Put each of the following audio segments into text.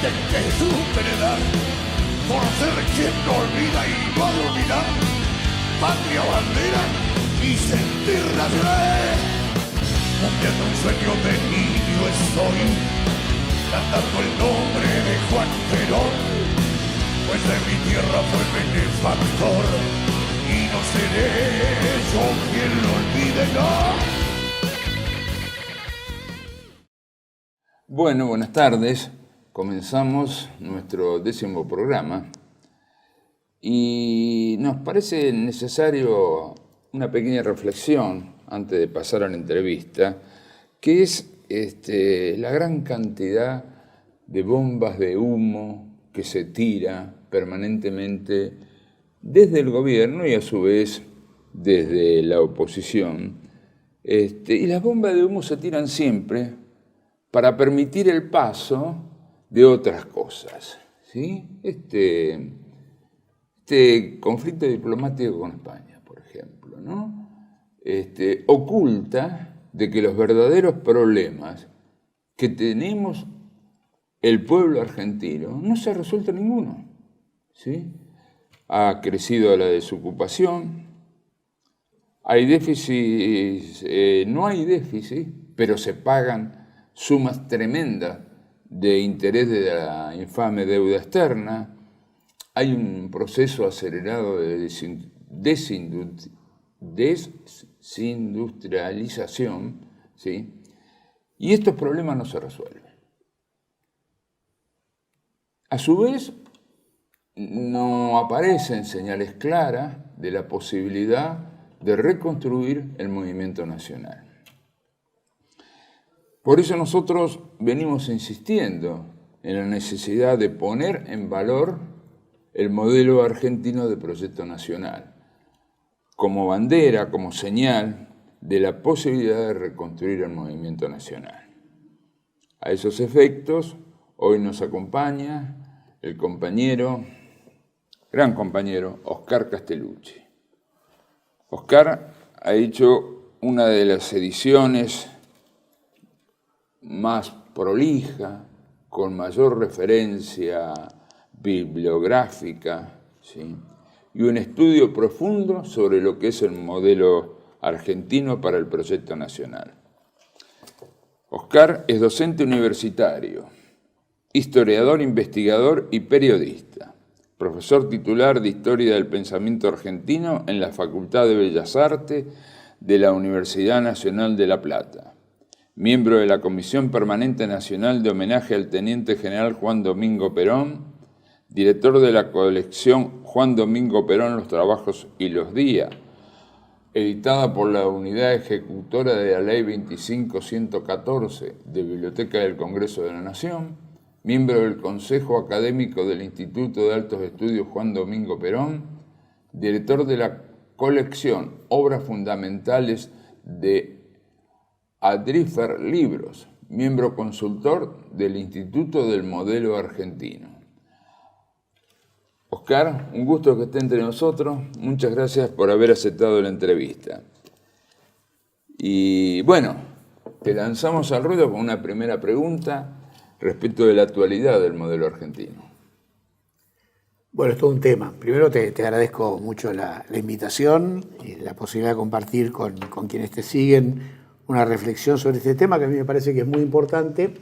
de que supe dar por ser quien no olvida y no ha de olvidar patria, bandera y sentir nacional. Cumpliendo un sueño de niño estoy, cantando el nombre de Juan Perón, pues de mi tierra fue benefactor y no seré yo quien lo olvide, no. Bueno, buenas tardes. Comenzamos nuestro 10º programa y nos parece necesario una pequeña reflexión antes de pasar a la entrevista, que es la gran cantidad de bombas de humo que se tira permanentemente desde el gobierno y a su vez desde la oposición. Y las bombas de humo se tiran siempre para permitir el paso de otras cosas, ¿sí? Este conflicto diplomático con España, por ejemplo, ¿no? Oculta de que los verdaderos problemas que tenemos el pueblo argentino no se ha resuelto ninguno, ¿sí? Ha crecido la desocupación, hay déficit, no hay déficit, pero se pagan sumas tremendas de interés de la infame deuda externa, hay un proceso acelerado de desindustrialización, ¿sí? Y estos problemas no se resuelven. A su vez, no aparecen señales claras de la posibilidad de reconstruir el movimiento nacional. Por eso nosotros venimos insistiendo en la necesidad de poner en valor el modelo argentino de proyecto nacional, como bandera, como señal de la posibilidad de reconstruir el movimiento nacional. A esos efectos, hoy nos acompaña el gran compañero, Oscar Castellucci. Oscar ha hecho una de las ediciones más prolija, con mayor referencia bibliográfica, ¿sí? Y un estudio profundo sobre lo que es el modelo argentino para el proyecto nacional. Oscar es docente universitario, historiador, investigador y periodista, profesor titular de Historia del Pensamiento Argentino en la Facultad de Bellas Artes de la Universidad Nacional de La Plata. Miembro de la Comisión Permanente Nacional de Homenaje al Teniente General Juan Domingo Perón, director de la colección Juan Domingo Perón, los trabajos y los días, editada por la Unidad Ejecutora de la Ley 25114 de Biblioteca del Congreso de la Nación, miembro del Consejo Académico del Instituto de Altos Estudios Juan Domingo Perón, director de la colección Obras Fundamentales de Adrifer Libros, miembro consultor del Instituto del Modelo Argentino. Oscar, un gusto que esté entre nosotros. Muchas gracias por haber aceptado la entrevista. Y bueno, te lanzamos al ruedo con una primera pregunta respecto de la actualidad del modelo argentino. Bueno, es todo un tema. Primero te agradezco mucho la invitación y la posibilidad de compartir con quienes te siguen una reflexión sobre este tema que a mí me parece que es muy importante.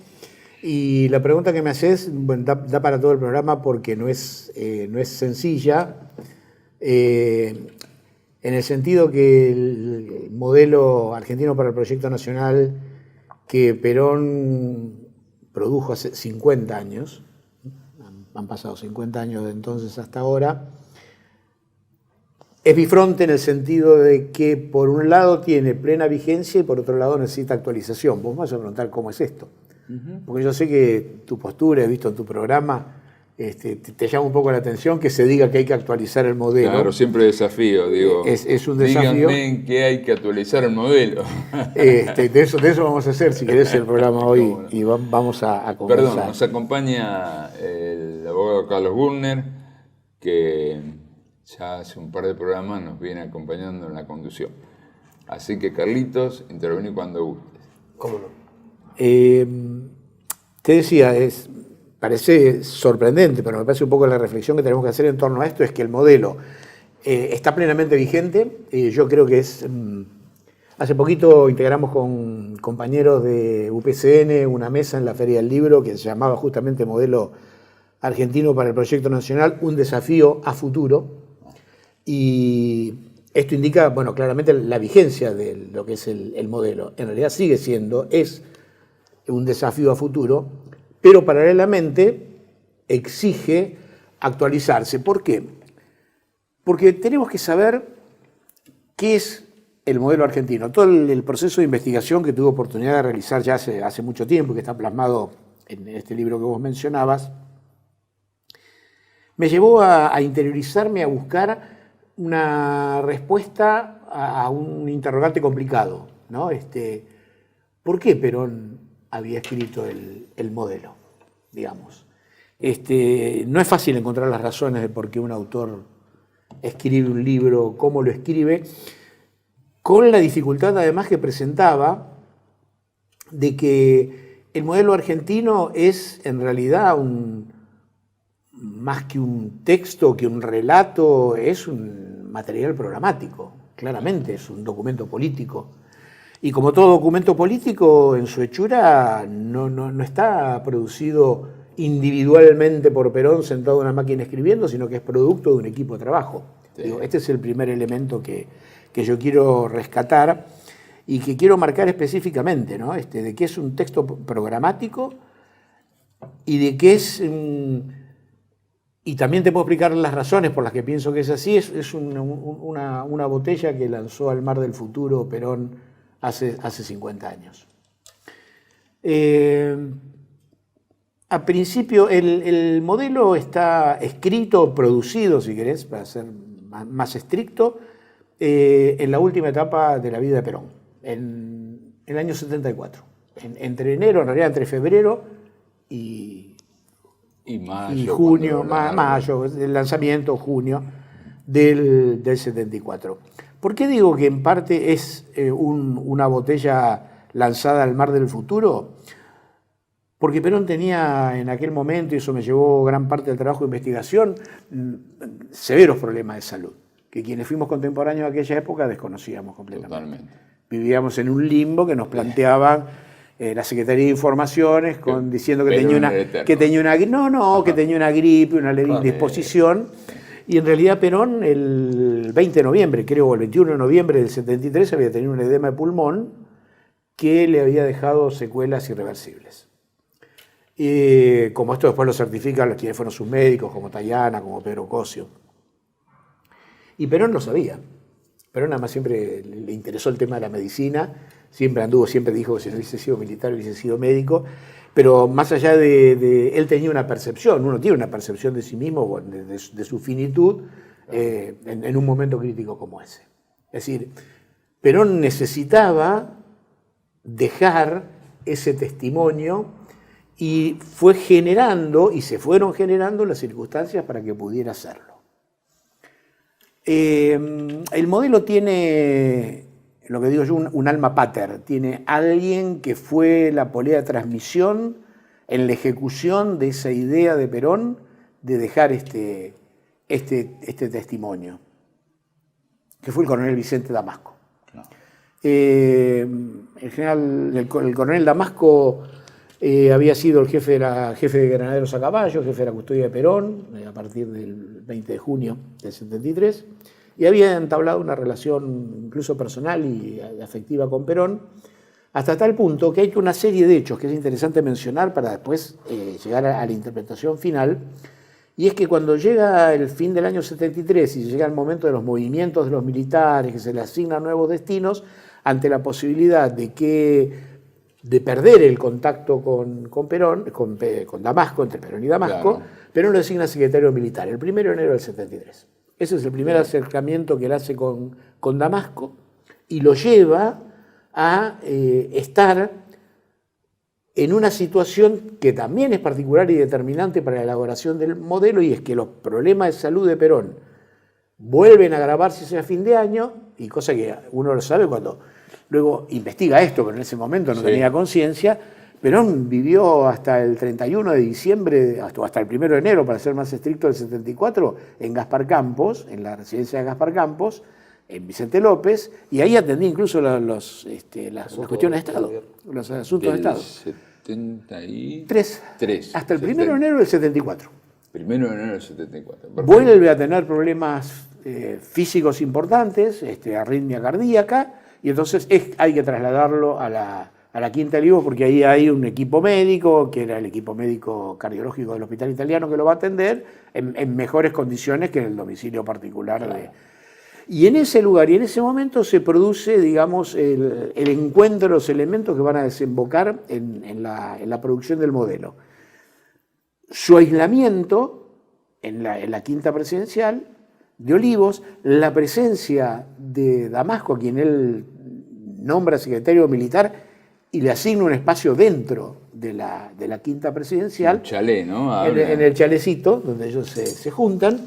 Y la pregunta que me haces, bueno, da para todo el programa porque no es sencilla, en el sentido que el modelo argentino para el proyecto nacional que Perón produjo hace 50 años, han pasado 50 años de entonces hasta ahora, es bifronte en el sentido de que por un lado tiene plena vigencia y por otro lado necesita actualización. Vos me vas a preguntar cómo es esto. Porque yo sé que tu postura, he visto en tu programa, te llama un poco la atención que se diga que hay que actualizar el modelo. Claro, siempre desafío, digo. Es un desafío. Díganme en qué hay que actualizar el modelo. De eso vamos a hacer, si querés, el programa hoy. Bueno. Y vamos a conversar. Perdón, nos acompaña el abogado Carlos Gurner, que ya hace un par de programas nos viene acompañando en la conducción. Así que, Carlitos, intervení cuando gustes. ¿Cómo no? Te decía, parece sorprendente, pero me parece un poco la reflexión que tenemos que hacer en torno a esto, es que el modelo está plenamente vigente. Yo creo que es... Hace poquito integramos con compañeros de UPCN una mesa en la Feria del Libro que se llamaba justamente Modelo Argentino para el Proyecto Nacional, un desafío a futuro. Y esto indica, bueno, claramente la vigencia de lo que es el modelo. En realidad sigue siendo, es un desafío a futuro, pero paralelamente exige actualizarse. ¿Por qué? Porque tenemos que saber qué es el modelo argentino. Todo el proceso de investigación que tuve oportunidad de realizar ya hace mucho tiempo, que está plasmado en este libro que vos mencionabas, me llevó a interiorizarme, a buscar una respuesta a un interrogante complicado, ¿no? ¿Por qué Perón había escrito el modelo, digamos? No es fácil encontrar las razones de por qué un autor escribe un libro, cómo lo escribe, con la dificultad además que presentaba de que el modelo argentino es en realidad más que un texto, que un relato, es un material programático, claramente es un documento político. Y como todo documento político, en su hechura no está producido individualmente por Perón sentado en una máquina escribiendo, sino que es producto de un equipo de trabajo. Sí. Digo, este es el primer elemento que yo quiero rescatar y que quiero marcar específicamente, ¿no? De que es un texto programático y de que es... y también te puedo explicar las razones por las que pienso que es así. Es una botella que lanzó al mar del futuro Perón hace 50 años. A principio, el modelo está escrito, producido, si querés, para ser más estricto, en la última etapa de la vida de Perón, en el año 74. Entre enero, en realidad entre febrero y junio, mayo, el lanzamiento, junio del 74. ¿Por qué digo que en parte es una botella lanzada al mar del futuro? Porque Perón tenía en aquel momento, y eso me llevó gran parte del trabajo de investigación, severos problemas de salud, que quienes fuimos contemporáneos de aquella época desconocíamos completamente. Totalmente. Vivíamos en un limbo que nos planteaban la Secretaría de Informaciones diciendo que tenía una gripe, una leve indisposición. Y en realidad Perón el 20 de noviembre, creo, el 21 de noviembre del 73, había tenido un edema de pulmón que le había dejado secuelas irreversibles. Y como esto después lo certifican quienes fueron sus médicos, como Tayana, como Pedro Cosio. Y Perón lo sabía. Perón además siempre le interesó el tema de la medicina, siempre dijo que si no hubiese sido militar hubiese sido médico, pero más allá él tenía una percepción, uno tiene una percepción de sí mismo, de su finitud, en un momento crítico como ese. Es decir, Perón necesitaba dejar ese testimonio y se fueron generando las circunstancias para que pudiera hacerlo. El modelo tiene, lo que digo yo, un alma pater, tiene alguien que fue la polea de transmisión en la ejecución de esa idea de Perón de dejar este testimonio, que fue el coronel Vicente Damasco. Claro. El coronel Damasco había sido el jefe de granaderos a caballo, jefe de la custodia de Perón, a partir del 20 de junio del 73, y había entablado una relación incluso personal y afectiva con Perón, hasta tal punto que hay una serie de hechos que es interesante mencionar para después llegar a la interpretación final, y es que cuando llega el fin del año 73 y llega el momento de los movimientos de los militares, que se les asignan nuevos destinos, ante la posibilidad de perder el contacto con Damasco, entre Perón y Damasco, claro. Perón lo designa secretario militar, el 1 de enero del 73. Ese es el primer acercamiento que él hace con Damasco y lo lleva a estar en una situación que también es particular y determinante para la elaboración del modelo, y es que los problemas de salud de Perón vuelven a agravarse a fin de año, y cosa que uno lo sabe cuando luego investiga esto, pero en ese momento no tenía conciencia. Perón vivió hasta el 31 de diciembre, hasta el 1 de enero, para ser más estricto, del 74, en Gaspar Campos, en la residencia de Gaspar Campos, en Vicente López, y ahí atendía incluso las cuestiones de Estado, los asuntos de Estado. 73. Hasta el 1 de enero del 74. 1 de enero del 74. Perfecto. Vuelve a tener problemas físicos importantes, arritmia cardíaca, y entonces hay que trasladarlo a la Quinta del Olivo, porque ahí hay un equipo médico, que era el equipo médico cardiológico del Hospital Italiano, que lo va a atender en mejores condiciones que en el domicilio particular. Y en ese lugar y en ese momento se produce, digamos, el encuentro de los elementos que van a desembocar en la producción del modelo. Su aislamiento en la Quinta Presidencial de Olivos, la presencia de Damasco, a quien él nombra secretario militar y le asigna un espacio dentro de la Quinta Presidencial. Un chalet, ¿no? En el chalecito, donde ellos se juntan.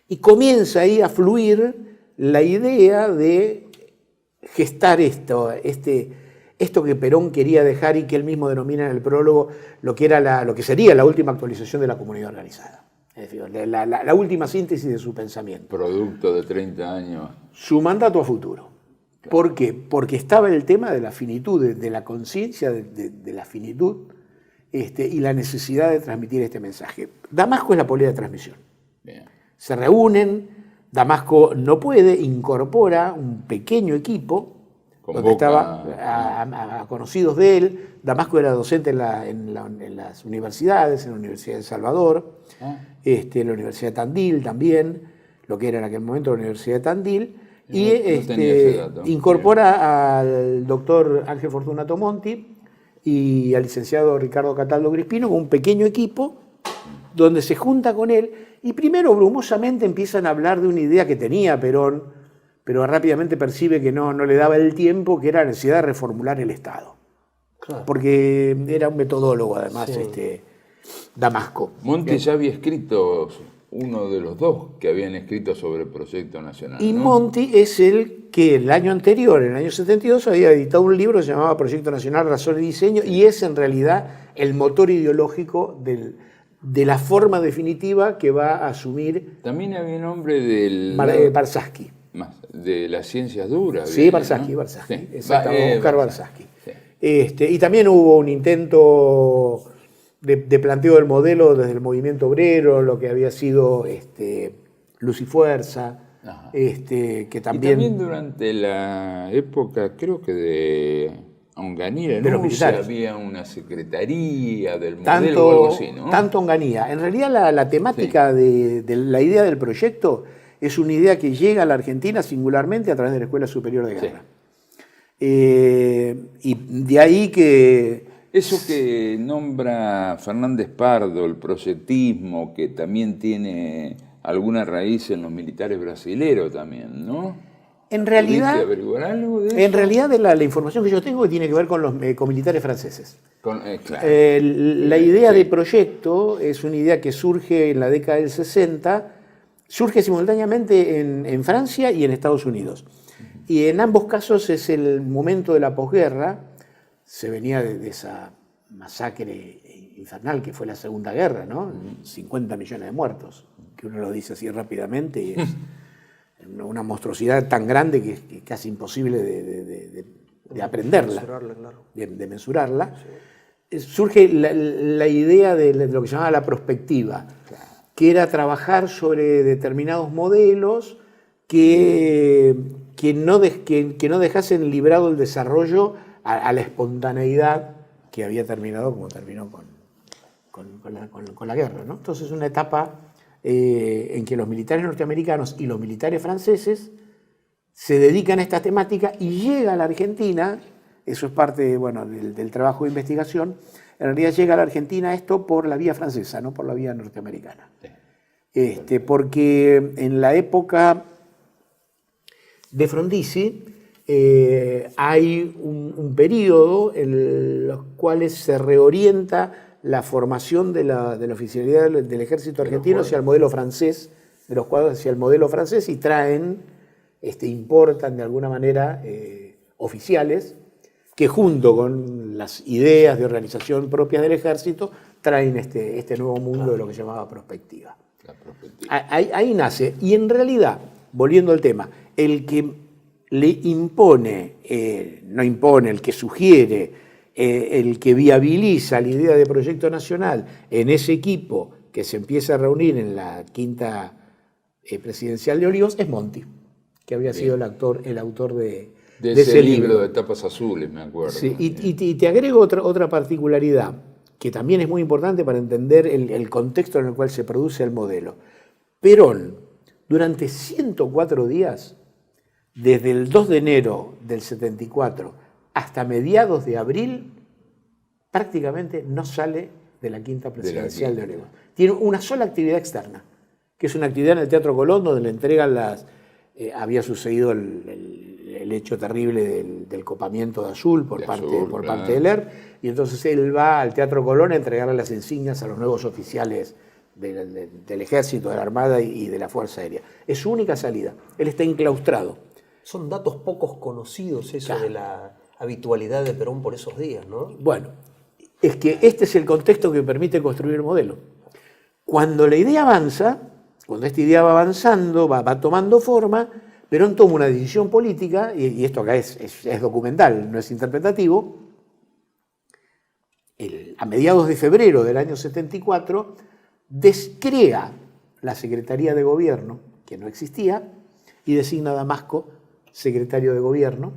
Y comienza ahí a fluir la idea de gestar esto que Perón quería dejar y que él mismo denomina en el prólogo lo que sería la última actualización de la comunidad organizada. Es decir, la última síntesis de su pensamiento. Producto de 30 años. Su mandato a futuro. Claro. ¿Por qué? Porque estaba el tema de la finitud, de la conciencia de la finitud y la necesidad de transmitir este mensaje. Damasco es la polea de transmisión. Bien. Se reúnen, Damasco no puede, incorpora un pequeño equipo donde estaba a conocidos de él. Damasco era docente en las universidades, en la Universidad de El Salvador, en la Universidad de Tandil también, lo que era en aquel momento la Universidad de Tandil, incorpora al doctor Ángel Fortunato Monti y al licenciado Ricardo Cataldo Crispino con un pequeño equipo donde se junta con él y primero brumosamente empiezan a hablar de una idea que tenía Perón, pero rápidamente percibe que no le daba el tiempo, que era la necesidad de reformular el Estado. Claro. Porque era un metodólogo, además, sí. Damasco. Monti ya había escrito, uno de los dos que habían escrito sobre el Proyecto Nacional. Y ¿no? Monti es el que el año anterior, en el año 72, había editado un libro que se llamaba Proyecto Nacional, Razón y Diseño, y es en realidad el motor ideológico de la forma definitiva que va a asumir. También había nombre del... Barsaski. De las ciencias duras. Sí, Barsaski, ¿no? Sí. Exactamente, Oscar Barsaski. Sí. Y también hubo un intento de planteo del modelo desde el movimiento obrero, lo que había sido Luz y Fuerza, que también... Y también durante la época, creo que de Onganía, de los militares. Había una secretaría del modelo o algo así, ¿no? Tanto Onganía. En realidad la temática de la idea del proyecto es una idea que llega a la Argentina singularmente a través de la Escuela Superior de Guerra. Sí. Y de ahí que... Eso que nombra Fernández Pardo, el proyectismo, que también tiene alguna raíz en los militares brasileros también, ¿no? En realidad, ¿pudiste averiguar algo de eso? En realidad la información que yo tengo tiene que ver con los militares franceses. Claro. La idea de proyecto es una idea que surge en la década del 60, surge simultáneamente en Francia y en Estados Unidos. Y en ambos casos es el momento de la posguerra, se venía de esa masacre infernal que fue la Segunda Guerra, ¿no? 50 millones de muertos, que uno lo dice así rápidamente y es una monstruosidad tan grande que es casi imposible de aprenderla, de mensurarla. Sí. Surge la idea de lo que se llamaba la prospectiva, que era trabajar sobre determinados modelos que no dejasen librado el desarrollo a la espontaneidad que había terminado como terminó con la guerra, ¿no? Entonces una etapa en que los militares norteamericanos y los militares franceses se dedican a esta temática y llega a la Argentina, eso es parte del trabajo de investigación, en realidad llega a la Argentina esto por la vía francesa, no por la vía norteamericana. Porque en la época de Frondizi hay un periodo en los cuales se reorienta la formación de la oficialidad del ejército argentino hacia el modelo francés, de los cuadros hacia el modelo francés, y traen, importan de alguna manera oficiales que junto con con las ideas de organización propias del ejército, traen este nuevo mundo de lo que se llamaba prospectiva. Ahí nace. Y en realidad, volviendo al tema, el que le impone, no impone, el que sugiere, el que viabiliza la idea de proyecto nacional en ese equipo que se empieza a reunir en la quinta presidencial de Olivos es Monti, que había sido el autor de ese libro de tapas azules, me acuerdo. Sí, y te agrego otra particularidad, que también es muy importante para entender el contexto en el cual se produce el modelo. Perón, durante 104 días, desde el 2 de enero del 74 hasta mediados de abril, prácticamente no sale de la quinta presidencial de Olivos. Tiene una sola actividad externa, que es una actividad en el Teatro Colón, donde le entregan había sucedido el hecho terrible del copamiento de Azul por parte de Lerp, y entonces él va al Teatro Colón a entregarle las insignias a los nuevos oficiales del Ejército, de la Armada y de la Fuerza Aérea. Es su única salida. Él está enclaustrado. Son datos pocos conocidos eso de la habitualidad de Perón por esos días, ¿no? Bueno, es que este es el contexto que permite construir el modelo. Cuando la idea avanza, cuando esta idea va avanzando, va tomando forma, Perón toma una decisión política, y esto acá es documental, no es interpretativo. A mediados de febrero del año 74, descrea la Secretaría de Gobierno, que no existía, y designa a Damasco secretario de Gobierno,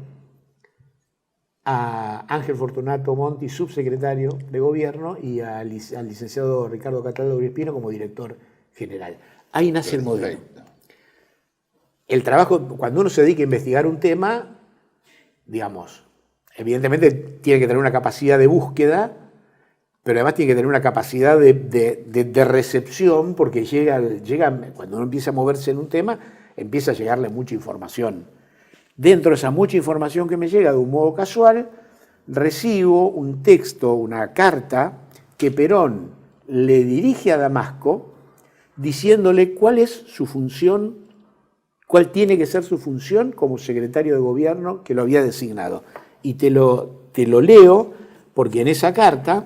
a Ángel Fortunato Monti, subsecretario de Gobierno, y al licenciado Ricardo Cataldo Grispino como director general. Ahí nace el modelo. El trabajo, cuando uno se dedica a investigar un tema, digamos, evidentemente tiene que tener una capacidad de búsqueda, pero además tiene que tener una capacidad de recepción, porque cuando uno empieza a moverse en un tema, empieza a llegarle mucha información. Dentro de esa mucha información que me llega de un modo casual, recibo un texto, una carta que Perón le dirige a Damasco diciéndole cuál es su función, cuál tiene que ser su función como secretario de Gobierno que lo había designado. Y te lo leo porque en esa carta,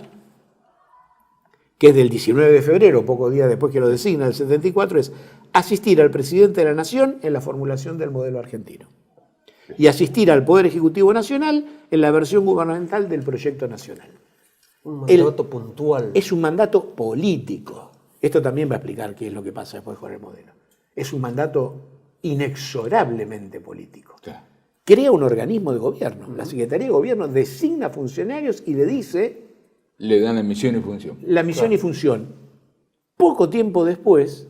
que es del 19 de febrero, pocos días después que lo designa, el 74, es asistir al presidente de la Nación en la formulación del modelo argentino y asistir al Poder Ejecutivo Nacional en la versión gubernamental del proyecto nacional. Un mandato puntual. Es un mandato político. Esto también va a explicar qué es lo que pasa después con el modelo. Es un mandato inexorablemente político. Claro. Crea un organismo de gobierno. La Secretaría de Gobierno designa funcionarios y le dice... Le dan la misión y función. La misión y función. Poco tiempo después,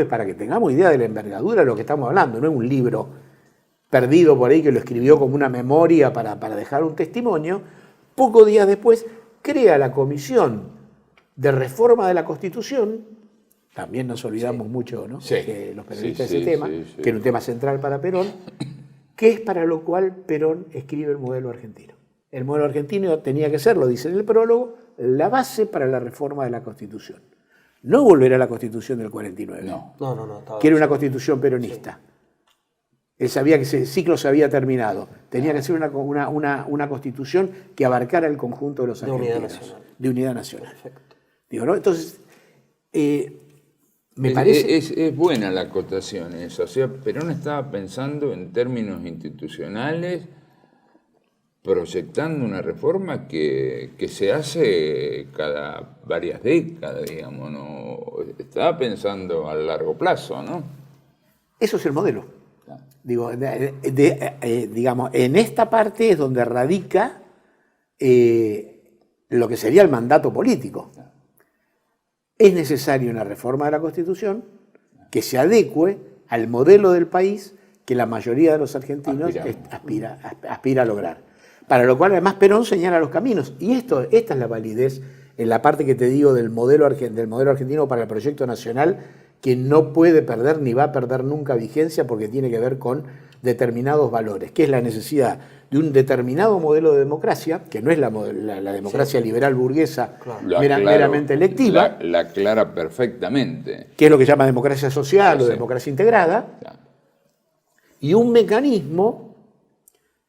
para que tengamos idea de la envergadura de lo que estamos hablando, no es un libro perdido por ahí que lo escribió como una memoria para dejar un testimonio, pocos días después crea la Comisión de Reforma de la Constitución, también nos olvidamos mucho, ¿no? Que los periodistas de ese tema, que era un tema central para Perón, que es para lo cual Perón escribe el modelo argentino. El modelo argentino tenía que ser, lo dice en el prólogo, la base para la reforma de la Constitución. No volver a la Constitución del 49, No, que era una Constitución peronista. Él sabía que ese ciclo se había terminado. Tenía que ser una Constitución que abarcara el conjunto de los argentinos. De unidad nacional. Perfecto. Digo, ¿no? Entonces, me parece... Es buena la acotación esa. O sea, Perón estaba pensando en términos institucionales, proyectando una reforma que se hace cada varias décadas, digamos, ¿no? Estaba pensando a largo plazo, ¿no? Eso es el modelo. Digo, digamos, en esta parte es donde radica lo que sería el mandato político. Es necesaria una reforma de la Constitución que se adecue al modelo del país que la mayoría de los argentinos aspira a lograr. Para lo cual, además, Perón señala los caminos. Y esta es la validez en la parte que te digo del modelo argentino para el proyecto nacional, que no puede perder ni va a perder nunca vigencia porque tiene que ver con determinados valores, que es la necesidad de un determinado modelo de democracia, que no es la democracia liberal burguesa meramente electiva. La aclara perfectamente. Que es lo que llama democracia social o democracia integrada. Claro. Y un mecanismo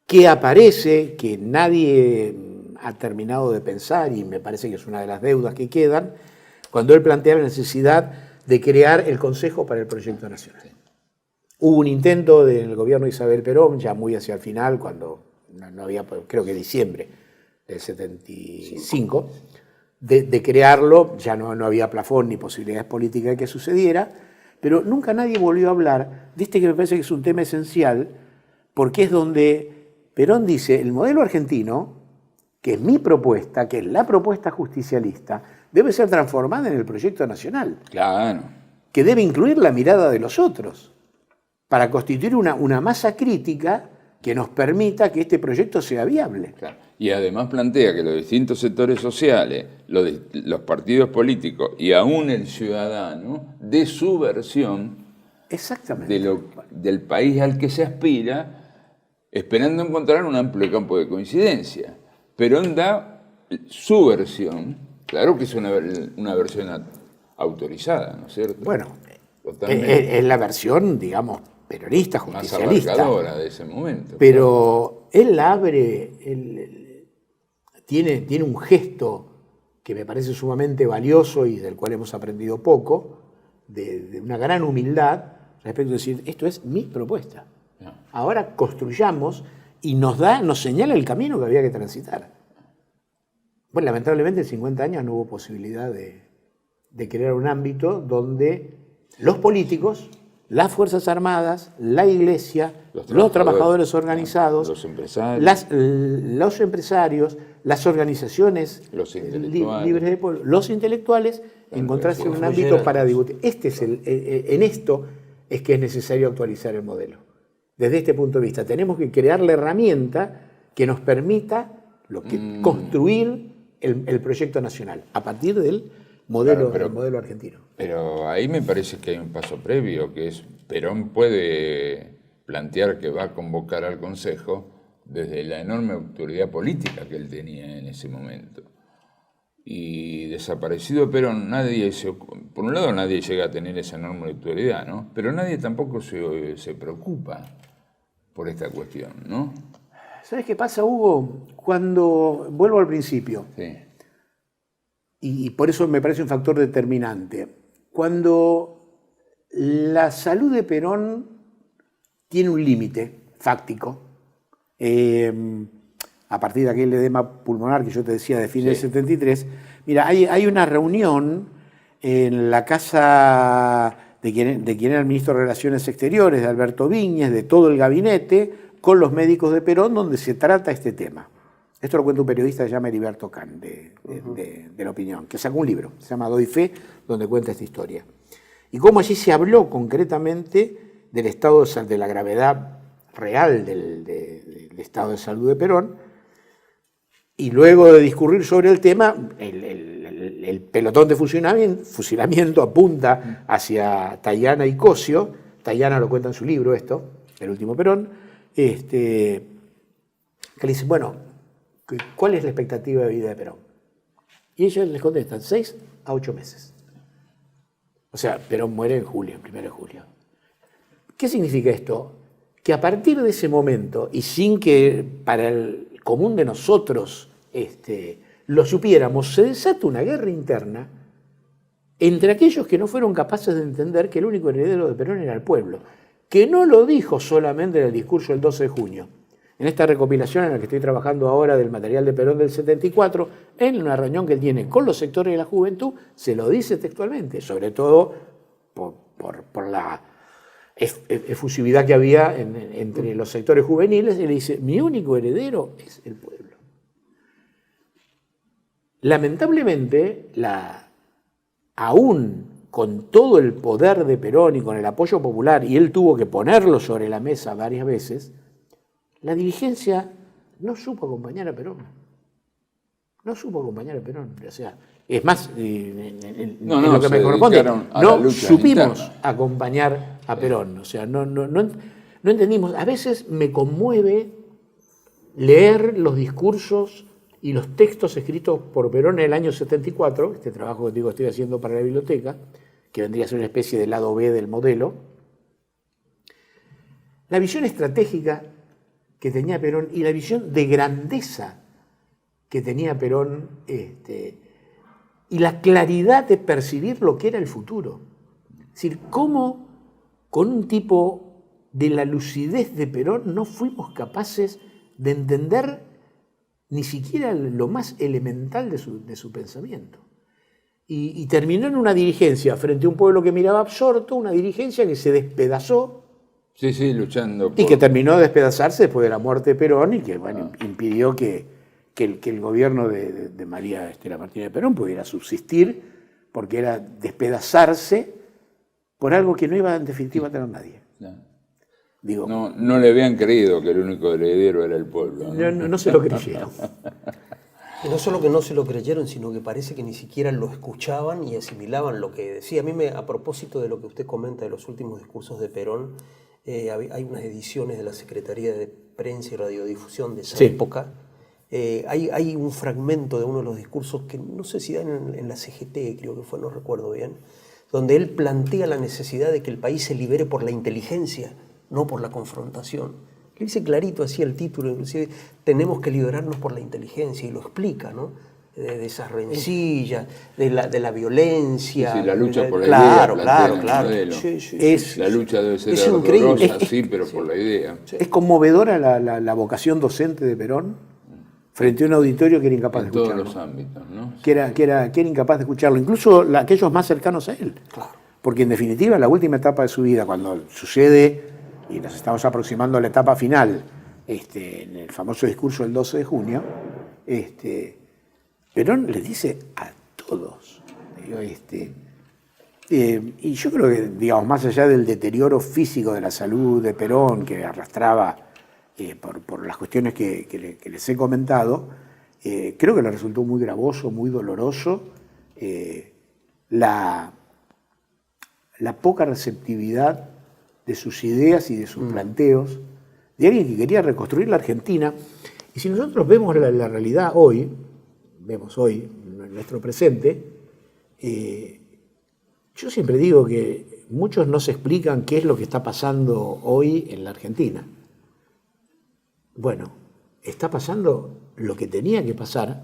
que aparece, que nadie ha terminado de pensar, y me parece que es una de las deudas que quedan, cuando él plantea la necesidad de crear el Consejo para el Proyecto Nacional. Hubo un intento del gobierno de Isabel Perón, ya muy hacia el final, cuando no había, creo que diciembre del 75, de crearlo, ya no había plafón ni posibilidades políticas de que sucediera, pero nunca nadie volvió a hablar de este que me parece que es un tema esencial, porque es donde Perón dice, el modelo argentino, que es mi propuesta, que es la propuesta justicialista, debe ser transformada en el proyecto nacional. Claro. Que debe incluir la mirada de los otros, para constituir una masa crítica que nos permita que este proyecto sea viable. Claro. Y además plantea que los distintos sectores sociales, los partidos políticos y aún el ciudadano, dé su versión Exactamente. del país al que se aspira, esperando encontrar un amplio campo de coincidencia. Perón da su versión, claro que es una versión autorizada, ¿no es cierto? Bueno, totalmente es la versión, digamos, peronista, más justicialista. abarcadora de ese momento. Pero él la abre, tiene un gesto que me parece sumamente valioso y del cual hemos aprendido poco, de una gran humildad respecto a decir, esto es mi propuesta. No. Ahora construyamos, y nos señala el camino que había que transitar. Bueno, lamentablemente en 50 años no hubo posibilidad de crear un ámbito donde los políticos, las Fuerzas Armadas, la Iglesia, los trabajadores organizados, los empresarios, los empresarios, las organizaciones los intelectuales, libres de pueblo, los intelectuales, encontrarse en un ámbito para discutir. En esto es que es necesario actualizar el modelo. Desde este punto de vista, tenemos que crear la herramienta que nos permita construir el proyecto nacional a partir del modelo, claro, el modelo argentino. Pero ahí me parece que hay un paso previo, que es Perón puede plantear que va a convocar al Consejo desde la enorme autoridad política que él tenía en ese momento. Y desaparecido Perón, por un lado nadie llega a tener esa enorme autoridad, ¿no? Pero nadie tampoco se preocupa por esta cuestión, ¿no? ¿Sabes qué pasa, Hugo? Cuando vuelvo al principio, Sí. y por eso me parece un factor determinante, cuando la salud de Perón tiene un límite fáctico, a partir de aquel edema pulmonar que yo te decía de fines del 73, mira, hay una reunión en la casa de quien era el ministro de Relaciones Exteriores, de Alberto Viñes, de todo el gabinete, con los médicos de Perón, donde se trata este tema. Esto lo cuenta un periodista que se llama Heriberto Kahn, de La Opinión, que sacó un libro, se llama Doy Fe, donde cuenta esta historia. Y cómo allí se habló concretamente del estado de la gravedad real del estado de salud de Perón, y luego de discurrir sobre el tema, el pelotón de fusilamiento apunta hacia Tayana y Cosio. Tayana lo cuenta en su libro esto, El último Perón, que le dice, bueno, ¿cuál es la expectativa de vida de Perón? Y ellos les contestan, 6 a 8 meses. O sea, Perón muere en julio, el 1 de julio. ¿Qué significa esto? Que a partir de ese momento, y sin que para el común de nosotros lo supiéramos, se desata una guerra interna entre aquellos que no fueron capaces de entender que el único heredero de Perón era el pueblo, que no lo dijo solamente en el discurso del 12 de junio. En esta recopilación en la que estoy trabajando ahora del material de Perón del 74, en una reunión que él tiene con los sectores de la juventud, se lo dice textualmente, sobre todo por la efusividad que había entre los sectores juveniles, y le dice, mi único heredero es el pueblo. Lamentablemente, aún con todo el poder de Perón y con el apoyo popular, y él tuvo que ponerlo sobre la mesa varias veces, la dirigencia no supo acompañar a Perón. No supo acompañar a Perón. O sea, es más, en lo que me corresponde, no supimos acompañar a Perón. O sea, no entendimos. A veces me conmueve leer los discursos y los textos escritos por Perón en el año 74, este trabajo que digo estoy haciendo para la biblioteca, que vendría a ser una especie de lado B del modelo. La visión estratégica que tenía Perón y la visión de grandeza que tenía Perón y la claridad de percibir lo que era el futuro. Es decir, cómo con un tipo de la lucidez de Perón no fuimos capaces de entender ni siquiera lo más elemental de su pensamiento. Y terminó en una dirigencia frente a un pueblo que miraba absorto, una dirigencia que se despedazó. Sí, sí, luchando. Y que terminó de despedazarse después de la muerte de Perón y que impidió que el gobierno de María Estela Martínez de Perón pudiera subsistir, porque era despedazarse por algo que no iba en definitiva a tener nadie. Digo, no le habían creído que el único heredero era el pueblo. No se lo creyeron. Y no solo que no se lo creyeron, sino que parece que ni siquiera lo escuchaban y asimilaban lo que decía. A propósito de lo que usted comenta de los últimos discursos de Perón, hay unas ediciones de la Secretaría de Prensa y Radiodifusión de esa época. Hay un fragmento de uno de los discursos que no sé si da en la CGT, creo que fue, no recuerdo bien, donde él plantea la necesidad de que el país se libere por la inteligencia, no por la confrontación. Él dice clarito, así el título, inclusive, tenemos que liberarnos por la inteligencia, y lo explica, ¿no? De esas rencillas, de la violencia. Sí, la lucha por la idea. Claro. La lucha debe ser dolorosa, sí, pero por la idea. Es conmovedora la vocación docente de Perón frente a un auditorio que era incapaz de escucharlo. En todos los ámbitos, ¿no? Que era incapaz de escucharlo, incluso aquellos más cercanos a él. Claro. Porque en definitiva, la última etapa de su vida, cuando sucede, y nos estamos aproximando a la etapa final, en el famoso discurso del 12 de junio, Perón le dice a todos, y yo creo que, digamos, más allá del deterioro físico de la salud de Perón, que arrastraba por las cuestiones que les he comentado, creo que le resultó muy gravoso, muy doloroso la poca receptividad de sus ideas y de sus planteos, de alguien que quería reconstruir la Argentina. Y si nosotros vemos la realidad hoy, en nuestro presente, yo siempre digo que muchos no se explican qué es lo que está pasando hoy en la Argentina. Bueno, está pasando lo que tenía que pasar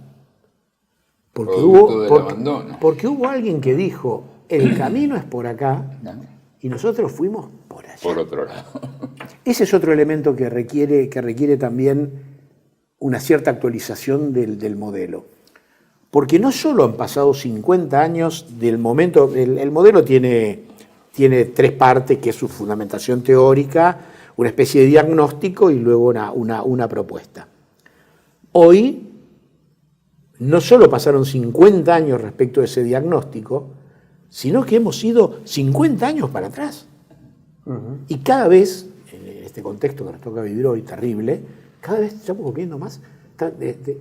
porque hubo alguien que dijo, el camino es por acá, y nosotros fuimos por allá. Por otro lado. Ese es otro elemento que requiere también una cierta actualización del modelo. Porque no solo han pasado 50 años del momento, el modelo tiene 3 partes, que es su fundamentación teórica, una especie de diagnóstico y luego una propuesta. Hoy, no solo pasaron 50 años respecto a ese diagnóstico, sino que hemos ido 50 años para atrás. Y cada vez, en este contexto que nos toca vivir hoy, terrible, cada vez estamos volviendo más,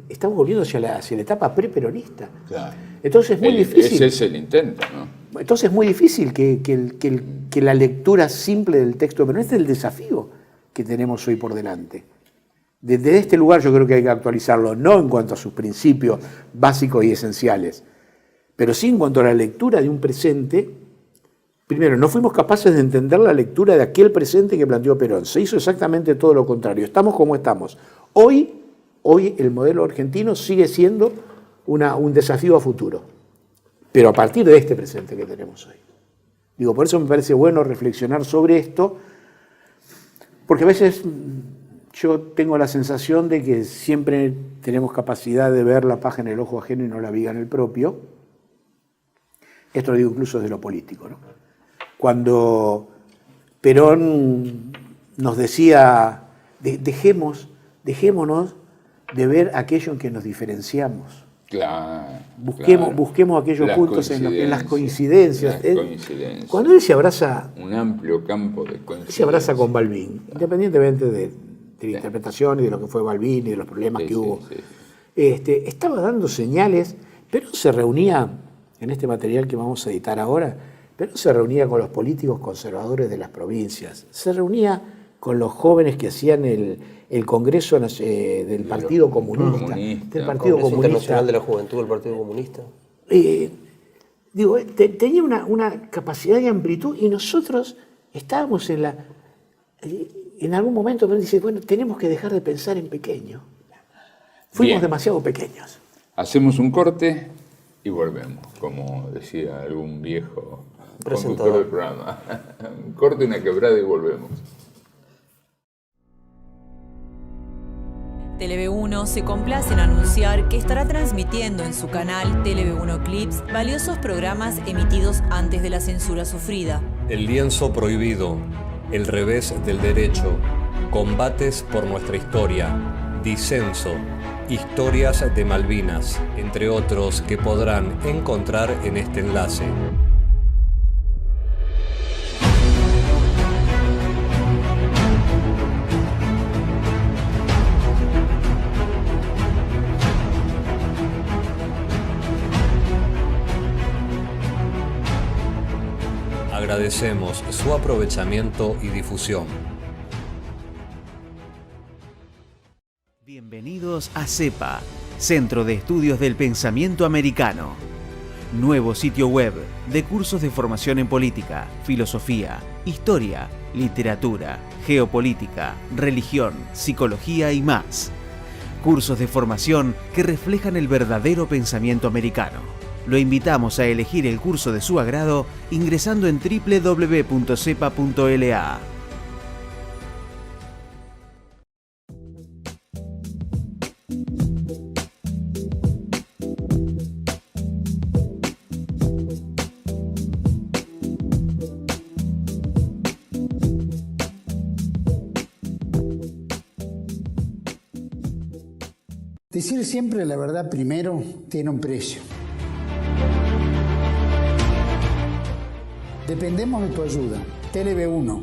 estamos volviendo hacia la etapa preperonista. Claro. Entonces es muy difícil. Ese es el intento, ¿no? Entonces es muy difícil que la lectura simple del texto, pero este es el desafío que tenemos hoy por delante. Desde este lugar yo creo que hay que actualizarlo, no en cuanto a sus principios básicos y esenciales, pero sí en cuanto a la lectura de un presente. Primero, no fuimos capaces de entender la lectura de aquel presente que planteó Perón. Se hizo exactamente todo lo contrario. Estamos como estamos. Hoy el modelo argentino sigue siendo un desafío a futuro, pero a partir de este presente que tenemos hoy. Digo, por eso me parece bueno reflexionar sobre esto, porque a veces yo tengo la sensación de que siempre tenemos capacidad de ver la paja en el ojo ajeno y no la viga en el propio. Esto lo digo incluso desde lo político, ¿no? Cuando Perón nos decía, dejémonos de ver aquello en que nos diferenciamos. Claro, busquemos aquellos puntos en las coincidencias. Cuando él se abraza... Un amplio campo de coincidencias. Se abraza con Balbín, independientemente de la interpretación y de lo que fue Balbín y de los problemas que hubo. Estaba dando señales, pero se reunía, en este material que vamos a editar ahora, pero se reunía con los políticos conservadores de las provincias, se reunía con los jóvenes que hacían el Congreso del Partido Comunista. Del Partido Comunista Internacional de la Juventud del Partido Comunista. Tenía una capacidad de amplitud y nosotros estábamos en algún momento, pero dice, bueno, tenemos que dejar de pensar en pequeño. Fuimos Bien. demasiado pequeños. Hacemos un corte y volvemos, como decía algún viejo conductor del programa. Un corte, una quebrada y volvemos. Tele-V1 se complace en anunciar que estará transmitiendo en su canal Tele-V1 Clips valiosos programas emitidos antes de la censura sufrida. El lienzo prohibido, El revés del derecho, Combates por nuestra historia, Disenso, Historias de Malvinas, entre otros que podrán encontrar en este enlace. Agradecemos su aprovechamiento y difusión. Bienvenidos a CEPA, Centro de Estudios del Pensamiento Americano. Nuevo sitio web de cursos de formación en política, filosofía, historia, literatura, geopolítica, religión, psicología y más. Cursos de formación que reflejan el verdadero pensamiento americano. Lo invitamos a elegir el curso de su agrado ingresando en www.cepa.la. Decir siempre la verdad primero tiene un precio. Dependemos de tu ayuda. Tele-V1,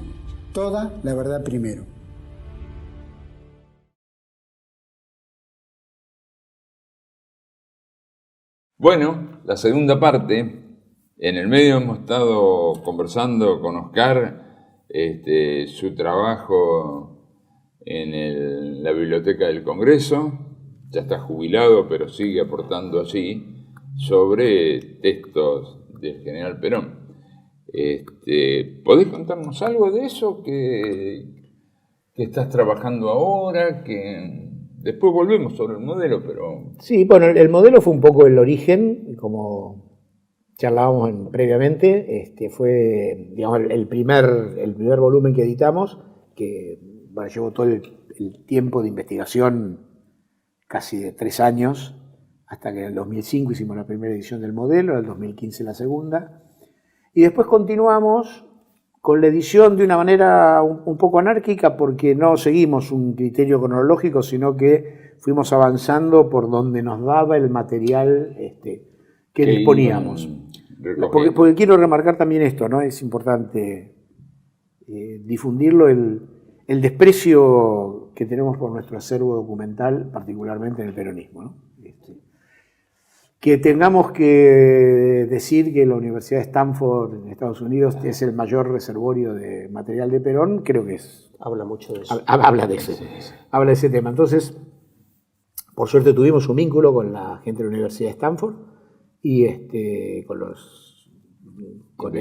toda la verdad primero. Bueno, la segunda parte. En el medio hemos estado conversando con Oscar su trabajo en la Biblioteca del Congreso. Ya está jubilado, pero sigue aportando allí sobre textos del general Perón. ¿Podés contarnos algo de eso que estás trabajando ahora? Que después volvemos sobre el modelo, pero... Sí, bueno, el modelo fue un poco el origen, como charlábamos previamente, fue, digamos, el primer volumen que editamos, que llevó todo el tiempo de investigación, casi de 3 años, hasta que en el 2005 hicimos la primera edición del modelo, en el 2015 la segunda, y después continuamos con la edición de una manera un poco anárquica, porque no seguimos un criterio cronológico, sino que fuimos avanzando por donde nos daba el material que disponíamos. Porque quiero remarcar también esto, ¿no? Es importante difundirlo, el desprecio que tenemos por nuestro acervo documental, particularmente en el peronismo, ¿no? Que tengamos que decir que la Universidad de Stanford en Estados Unidos es el mayor reservorio de material de Perón, creo que es... Habla mucho de eso. Habla de ese tema. Entonces, por suerte tuvimos un vínculo con la gente de la Universidad de Stanford y con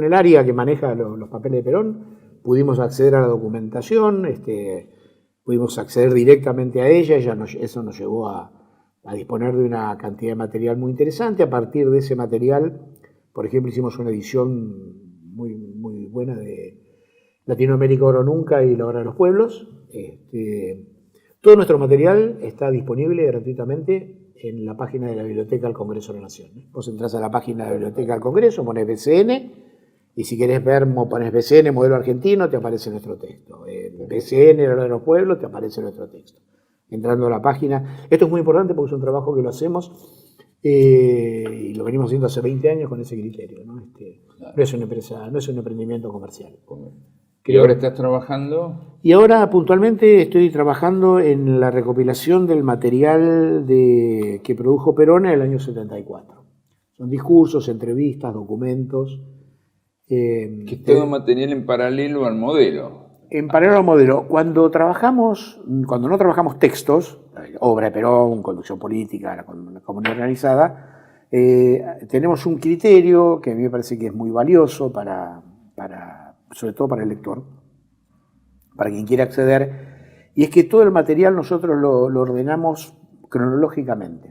el área que maneja los papeles de Perón. Pudimos acceder a la documentación, pudimos acceder directamente a ella, eso nos llevó a disponer de una cantidad de material muy interesante. A partir de ese material, por ejemplo, hicimos una edición muy, muy buena de Latinoamérica Oro Nunca y La Hora de los Pueblos. Todo nuestro material está disponible gratuitamente en la página de la Biblioteca del Congreso de la Nación. Vos entrás a la página de la Biblioteca del Congreso, pones BCN, y si querés ver, pones BCN Modelo Argentino, te aparece nuestro texto. BCN La Hora de los Pueblos, te aparece nuestro texto. Entrando a la página. Esto es muy importante porque es un trabajo que lo hacemos y lo venimos haciendo hace 20 años con ese criterio, ¿no? Claro. No es una empresa, no es un emprendimiento comercial. ¿Y ahora estás trabajando? Y ahora puntualmente estoy trabajando en la recopilación del material que produjo Perón en el año 74. Son discursos, entrevistas, documentos. Que es todo material en paralelo al modelo. En paralelo al modelo, cuando no trabajamos textos, obra de Perón, conducción política, la comunidad organizada, tenemos un criterio que a mí me parece que es muy valioso sobre todo para el lector, para quien quiera acceder, Y es que todo el material nosotros lo ordenamos cronológicamente.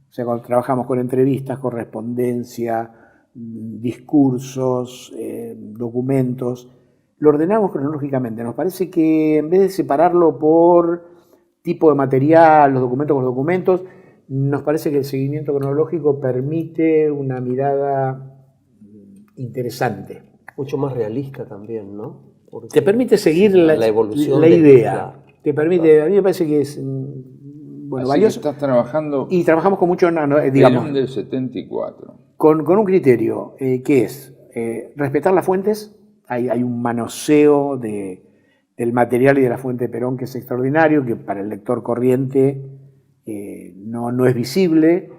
O sea, cuando trabajamos con entrevistas, correspondencia, discursos, documentos, lo ordenamos cronológicamente. Nos parece que en vez de separarlo por tipo de material, los documentos con los documentos, nos parece que el seguimiento cronológico permite una mirada interesante. Mucho más realista también, ¿no? Porque Te permite seguir la evolución la de- idea. claro. Te permite, a mí me parece que es bueno, Así valioso. que estás trabajando Y trabajamos con mucho, digamos, Perón del 74. con un criterio que es respetar las fuentes. Hay un manoseo del material y de la fuente de Perón que es extraordinario, que para el lector corriente no es visible,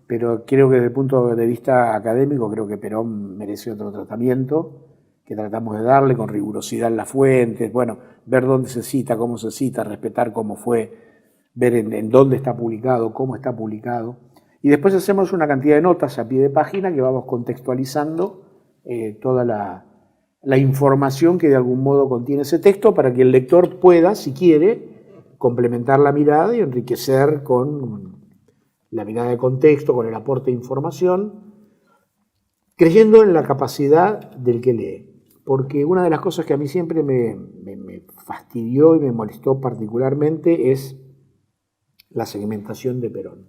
pero creo que desde el punto de vista académico creo que Perón merece otro tratamiento que tratamos de darle con rigurosidad en las fuentes, bueno, ver dónde se cita, cómo se cita, respetar cómo fue, ver en dónde está publicado, cómo está publicado. Y después hacemos una cantidad de notas a pie de página que vamos contextualizando toda la información que de algún modo contiene ese texto para que el lector pueda, si quiere, complementar la mirada y enriquecer con la mirada de contexto, con el aporte de información, creyendo en la capacidad del que lee. Porque una de las cosas que a mí siempre me fastidió y me molestó particularmente es la segmentación de Perón,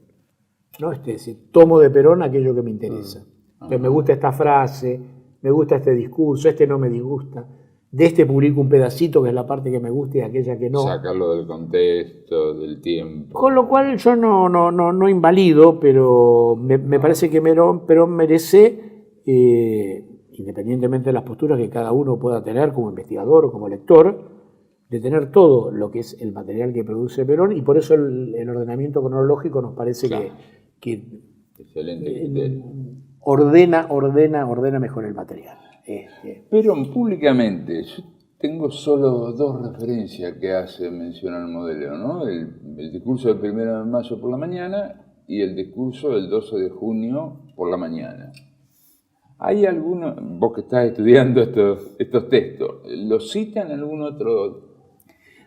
¿no? Es decir, tomo de Perón aquello que me interesa. Entonces, me gusta esta frase, me gusta este discurso, este no me disgusta. De este publico un pedacito que es la parte que me gusta y aquella que no. Sacarlo del contexto, del tiempo. Con lo cual yo no invalido, pero me parece que Perón merece, independientemente de las posturas que cada uno pueda tener como investigador o como lector, de tener todo lo que es el material que produce Perón, y por eso el ordenamiento cronológico nos parece Claro. que Excelente criterio. ordena mejor el material. Perón, públicamente, yo tengo solo dos referencias que hace mención al modelo, ¿no? El discurso del 1 de mayo por la mañana y el discurso del 12 de junio por la mañana. ¿Hay alguno, vos que estás estudiando estos textos, lo citan en algún otro